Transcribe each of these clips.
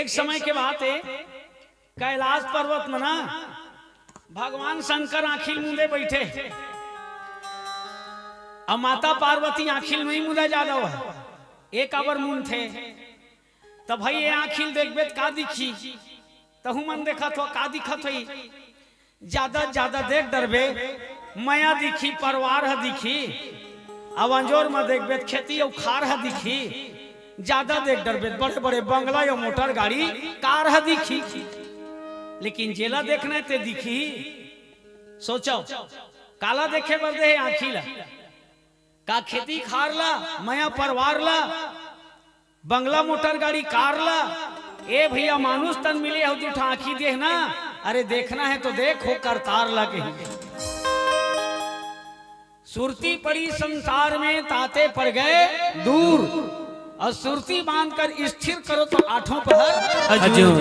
एक समय के बात है, कैलाश पर्वत में ना भगवान शंकर आखिल मुंदे बैठे और माता पार्वती आखिल नहीं मुदा ज्यादा हुआ एक अबर मुन थे। तब भाई ये आखिल देखबे का दिखी, तहु मन देखा तो का दिखत हुई, ज्यादा ज्यादा देख डरबे माया दिखी, परवार है दिखी, अब अंजोर में देखबे खेती और खार है दिखी, ज्यादा देख डरबे बड़े बड़े बंगला या मोटर गाड़ी कार है दिखी, लेकिन जेला देखना ते दिखी। सोचो काला देखे बदे आखिला का खेती खार ला, माया परवार ला, बंगला मोटर गाड़ी कार ला, ए भैया मानुष तन मिले हो तू आखी देखना, अरे देखना है तो देखो करतार लगे। सुरती पड़ी संसार में ताते पड़ गए दूर, और सुरती बांधकर स्थिर करो तो आठों पहर हजूर।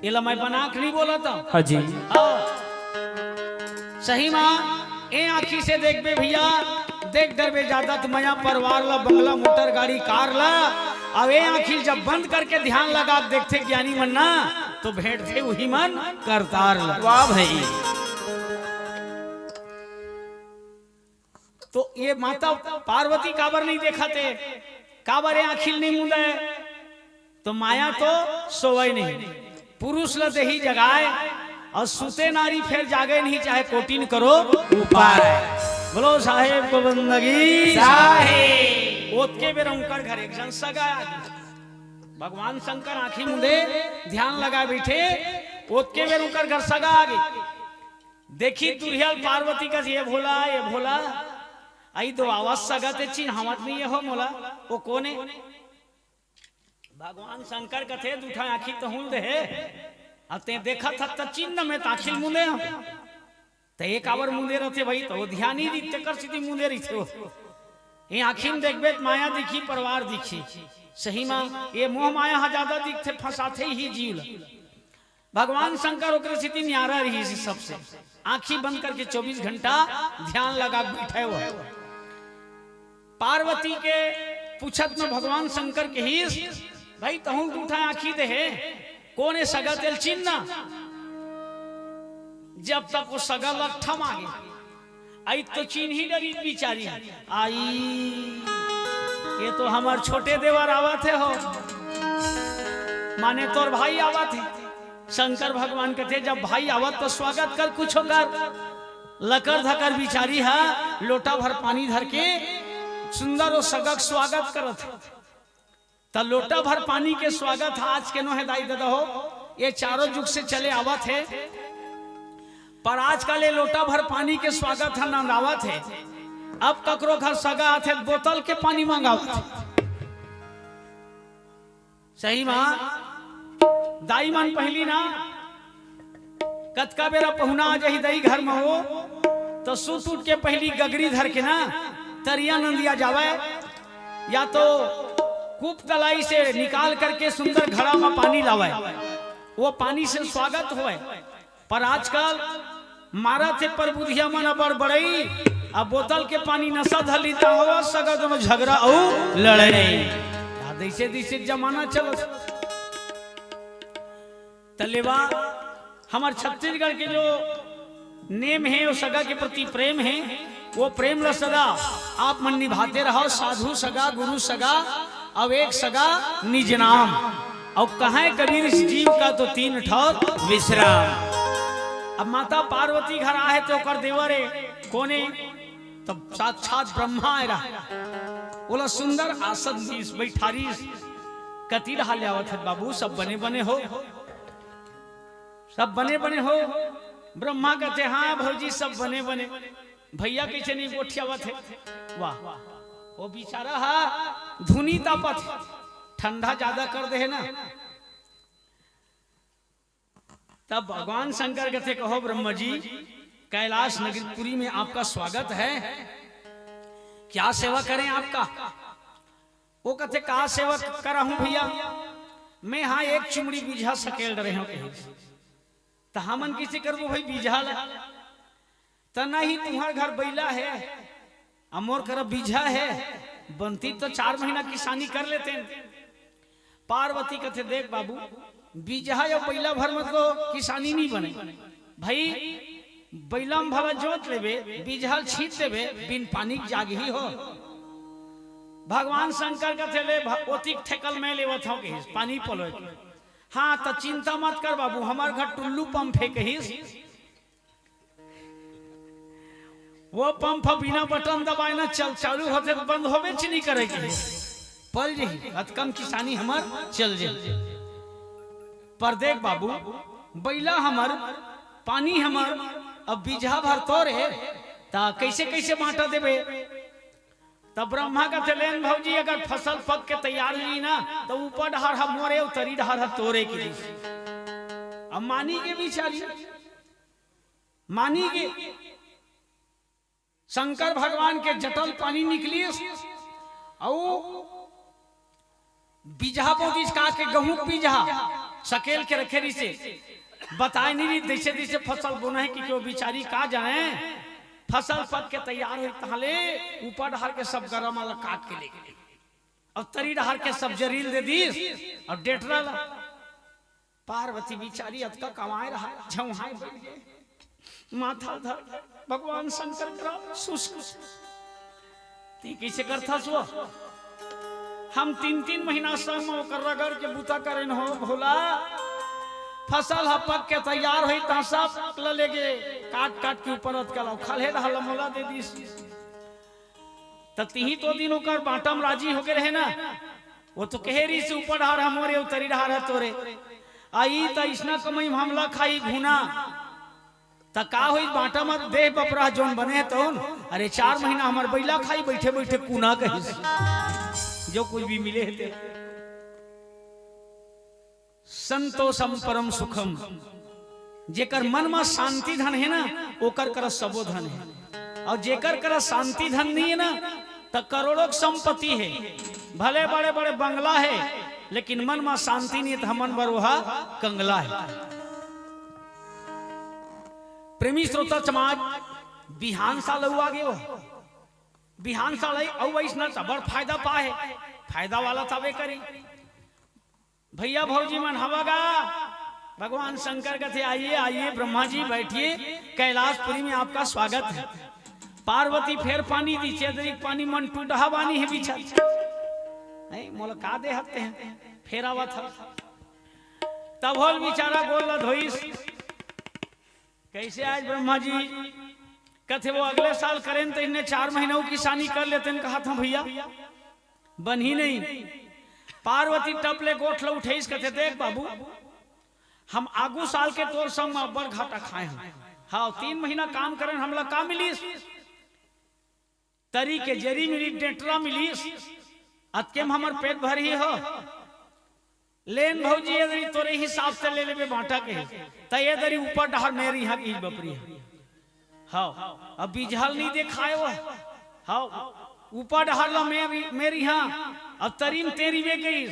ये मैं बनाक नहीं बोला था हाजी, सही माँ ए आखी से देख बे भैया, देख डरबे ज्यादा तो मया परवार ला, बंगला मोटर गाड़ी कार ला, अब ए आखिर जब बंद करके ध्यान लगा देखते ज्ञानी मन ना तो भेंट थे वही मन करतार ला। वाह भाई, तो ये माता पार्वती काबर नहीं देखा थे, काबर आखिल नहीं मुंदा, तो माया तो सोवे नहीं, पुरुष ल दही जगाए और सुते नारी फिर जागे नहीं, चाहे कोटिन करो उपाय। बोलो साहेब को बंदगी साहेब। ओत के बेर उनकर घर एक जन सगाया, भगवान शंकर आंखी मुंदे ध्यान लगा बैठे, ओत के बेर उनकर घर सगा आगे देखी दुरियल पार्वती का ये भोला आई तो आवाज सगा ते चिन्ह हमत नहीं ये हो मोला वो कोने, भगवान शंकर का थे दूठा आंखी तो हुल दे अते देखा था त चिन्ह में ताखिल मुंदे तो एक आवर मुंदे रहते भाई, तो ध्यान ही दिखते कर सीधी मुंदे रही थे, ये आखिर देखबे माया दिखी परिवार दिखी, सही मां ये मोह माया हा ज्यादा दिखते फंसाते ही जीव। भगवान शंकर ओकरे स्थिति न्यारा रही सबसे, आंखी बंद करके 24 घंटा ध्यान लगा बैठे हुए। पार्वती के पूछत में भगवान शंकर के ही भाई तहु दूठा आंखी दे कोने सगा तेल चिन्ना, जब तक वो सगा लट्ठा मांगे आई तो चीन ही डरी बिचारी आई, ये तो हमार छोटे देवर आवा थे हो, माने तोर भाई आवा थे। शंकर भगवान कहते जब भाई आवत तो स्वागत कर, कुछ होकर लकर धकर बिचारी है लोटा भर पानी धर के सुंदर और सगक स्वागत करत, तो लोटा भर पानी के स्वागत आज के नो है दाई दादा हो, ये चारों युग से चले आवत है, पर आज कल लोटा भर पानी के स्वागत है नंदावत है। अब ककरो घर सगा आते बोतल के पानी मंगावत, सही मां दाई मन पहली ना कतका बेरा पहुना आ जाही दई घर में हो तो सूट उठ के पहली गगरी धर के ना तरिया नंदिया जावे, या तो कूप तलाई से निकाल करके सुंदर घड़ा में पानी लावे, वो पानी से स्वागत होए। पर आजकल मारा थे पर बुधिया मन बड़ बड़ई, अब बोतल के पानी नशा धली हो सगत में झगड़ा औ लड़ाई, दिसे दिसे जमाना चलो। तलेवा हमार छत्तीसगढ़ के जो नेम है वो सगा के प्रति प्रेम है, वो प्रेम ल सदा आप मन निभाते रहो, साधु सगा गुरु सगा अब एक सगा निज नाम, और कहे कबीर इस जीव का तो 3 ठौर विश्राम। अब माता पार्वती घर आए तो कर देवरे कोने, तब साक्षात ब्रह्मा आए रहा, बोला सुंदर आसन बैठारी कति रहा लियावत है बाबू, सब बने बने हो, सब बने बने हो। ब्रह्मा कहते हाँ भौजी सब बने बने, भैया कैसे नहीं गोठियावत है, वाह वो बेचारा हा धुनी तापत ठंडा ज्यादा कर दे है ना। तब भगवान शंकर कहते कहो ब्रह्मा जी कैलाश नगरीपुरी में आपका स्वागत है, क्या सेवा करें आपका। वो कहते कहा सेवा करा हूं भैया, मैं हाँ एक चुमड़ी बीझा सकेल रहे हो कहीं, तो हमन किसे करबो भाई बीझा ला, तो नहीं तुम्हार घर बैला है अमोर कर बीझा है, बनती तो 4 महीना किसानी कर लेते, पार्वती कहते देख बाबू बीजहा या बैला भर मत को किसानी नहीं बने भाई, बैलम भला जोत लेबे बीजहल छीट देबे बिन पानी जाग ही हो। भगवान शंकर कहते ले ओतिक ठेकल में लेवत हो के पानी पलो। हाँ तो चिंता मत कर बाबू, हमार घर टुल्लू पंप है कहीं, वो पंप बिना बटन दबाए ना चल चालू होते तो बंद होबे नहीं करेगी, पल जी कम किसानी हमार चल जाए। पर देख बाबू बैला हमार पानी हमार अब बीजहा भर तोरे ता कैसे कैसे बांटा देबे। तब ब्रह्मा का लेन भौजी अगर फसल पक के तैयार हुई ना तो ऊपर ढार हम मोरे उतरी ढार तोरे की। अब मानी के बिचारी मानी के शंकर भगवान के जटल पानी निकली और बीजहा बोदी का के गहूं बीजहा सकेल के रखे रही से बताए नहीं जैसे जैसे फसल बोना है कि क्यों बिचारी का जाए। फसल पक के तैयार हुई तहले ऊपर ढार के सब गरम वाला काट के ले गए और तरी ढार के सब जरील दे दी और डेटरा पार्वती बिचारी अतका कमाए रहा झुहाए माथा धर भगवान शंकर करा शुष्क ती कैसे करता सो हम 3-3 महीना संग में ओकर रगड़ के बूता करें हो भोला। फसल पक के तैयार हुई ता सब ले गे काट काट के ऊपर अतकला खले रहल मोला दे दी तही तो दिन ओकर बाटम राजी हो गए रहे ना। वो तो कहेरी से ऊपर ढार हमरे उतरी ढार तोरे आई त इसना कमई हमला खाई घुना त का होई बाटा मत देह बपरा जोन बने तो अरे 4 महीना हमार बैला खाई बैठे बैठे कुना कही जो कुछ भी मिले थे। संतोषम परम सुखम जेकर मन में शांति धन है ना ओकर कर सबो धन है और जेकर कर शांति धन नहीं है ना तो करोड़ों संपत्ति है भले बड़े बड़े बंगला है लेकिन मन में शांति नहीं तो मन बरोहा कंगला है। प्रेमी श्रोता समाज बिहान साल हुआ गए बिहान साल ऐसा बड़ फायदा पाए फायदा वाला तबे करी भैया भौजी मन हवागा भगवान शंकर कहते आइए आइए ब्रह्मा जी बैठिए कैलाशपुरी में आपका स्वागत है। पार्वती फिर पानी दी चेदरी पानी मन टूटा बानी है बिछा मोला का दे हते हैं फेर आवत तब होल बिचारा गोल धोइस कैसे आज ब्रह्मा जी कहते वो अगले साल करें तो इन्हें 4 महीनों किसानी कर लेते कहा था भैया बन ही नहीं। पार्वती टपले गोठ लो उठे कहते देख बाबू हम आगू साल के तोर संग में बड़ घाटा खाए हैं। हाँ 3 महीना काम करें हमला का मिली तरी के जरी मिली डेटरा मिली अतके में हमार पेट भर ही हो लेन भौजी यदि तोरे हिसाब से ले लेबे बांटा के त ये दरी ऊपर डहर मेरी यहाँ की बपरी हाँ अब बीजहल नहीं देखाए वो हाँ ऊपर डहर ला मेरी यहाँ अब तरीम तेरी वे गई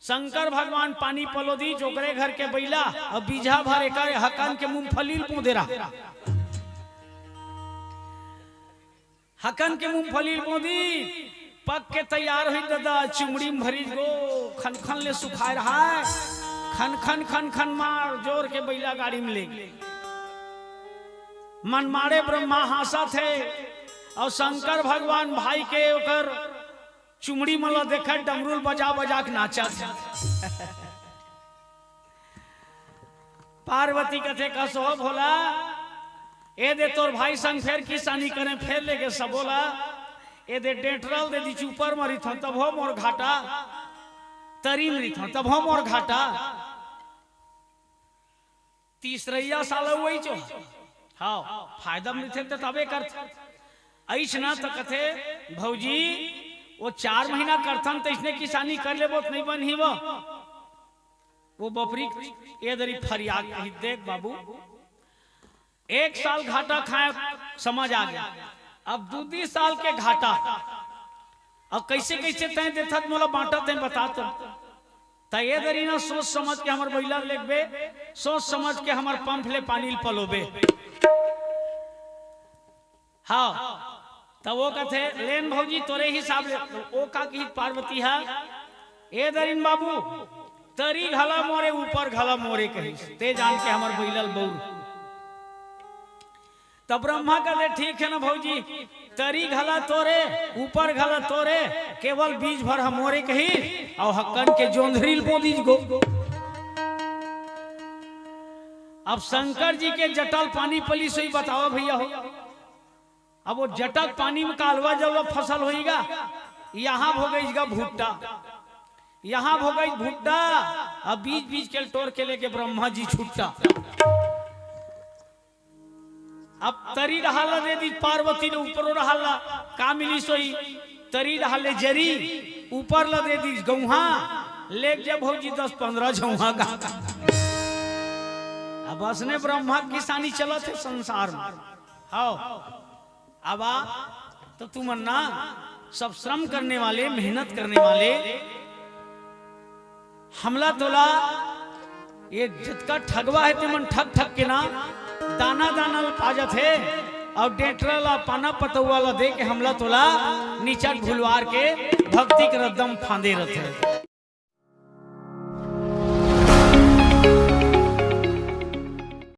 शंकर भगवान पानी पलो दी जोकरे घर के बैला अब बीजा भरे करे हकन के मूंगफली पौधे रहा हकन के मूंगफली पौधी पक के तैयार हुई दादा चुमड़ी भरी गो खन खन ले सुखाए रहा है खन खन खन खन मार जोर के बैला गाड़ी में ले मन मारे ब्रह्मा हासा थे और शंकर भगवान भाई के ओकर चुमड़ी मला देखा डमरूल बजा बजा के नाचा पार्वती कथे कसो भोला ए दे तोर भाई संग फेर किसानी करे फेर लेके सब बोला ए दे डेटरल दे दी ऊपर मरी था तब हो मोर घाटा तरी मरी था तब हो मोर घाटा तीसरैया साल वही चो हाँ फायदा मिलते तो तबे कर ऐसा तो कथे भौजी वो 4 महीना करथन तो इसने किसानी कर ले बहुत नहीं बन ही वो बपरी ये दरी फरियाद कही देख बाबू 1 साल घाटा खाए समझ आ गया अब 2 साल के घाटा अब कैसे कैसे तय देता मोला बांटा तय बता तो ये दरी ना सोच समझ के हमार बैला लेबे सोच समझ के हमार पंप ले पानी पलोबे हाँ तो वो कहते लेन भौजी तोरे हिसाब ले वो का की पार्वती है ए दरिन बाबू तरी घला मोरे ऊपर घला मोरे कही ते जान के हमर बैलल बउर। तब ब्रह्मा कहते ठीक है ना भौजी, तरी घला तोरे ऊपर घला तोरे, केवल बीज भर हम मोरे कही और हक्कन के जोंधरील बोदीज गो। अब शंकर जी के जटल पानी पली से ही बताओ भैया हो। अब वो जटल पानी में कालवा जब फसल होगा, यहाँ भोगेगा भुट्टा, यहाँ भोगई भुट्टा, अब बीज बीज के तोड़ के लेके ब्रह्मा जी छुट्टा। अब तरी रहाला दे दी पार्वती ने ऊपर रहाला का मिली सोई, तरी रहाले जरी ऊपर ला दे दी गौहा, ले जब भौजी 10-15 झौहा गा। अब असने ब्रह्मा किसानी चला थे संसार में। हाँ अब तो तुम ना सब श्रम करने वाले, मेहनत करने वाले, हमला तोला ये जितका ठगवा है तुमन ठग ठग के ना दाना दाना पाजत है और डेटरा पाना पतुआ ला दे के हमला तोला नीचा भुलवार के भक्ति के रद्दम फांदे रहते।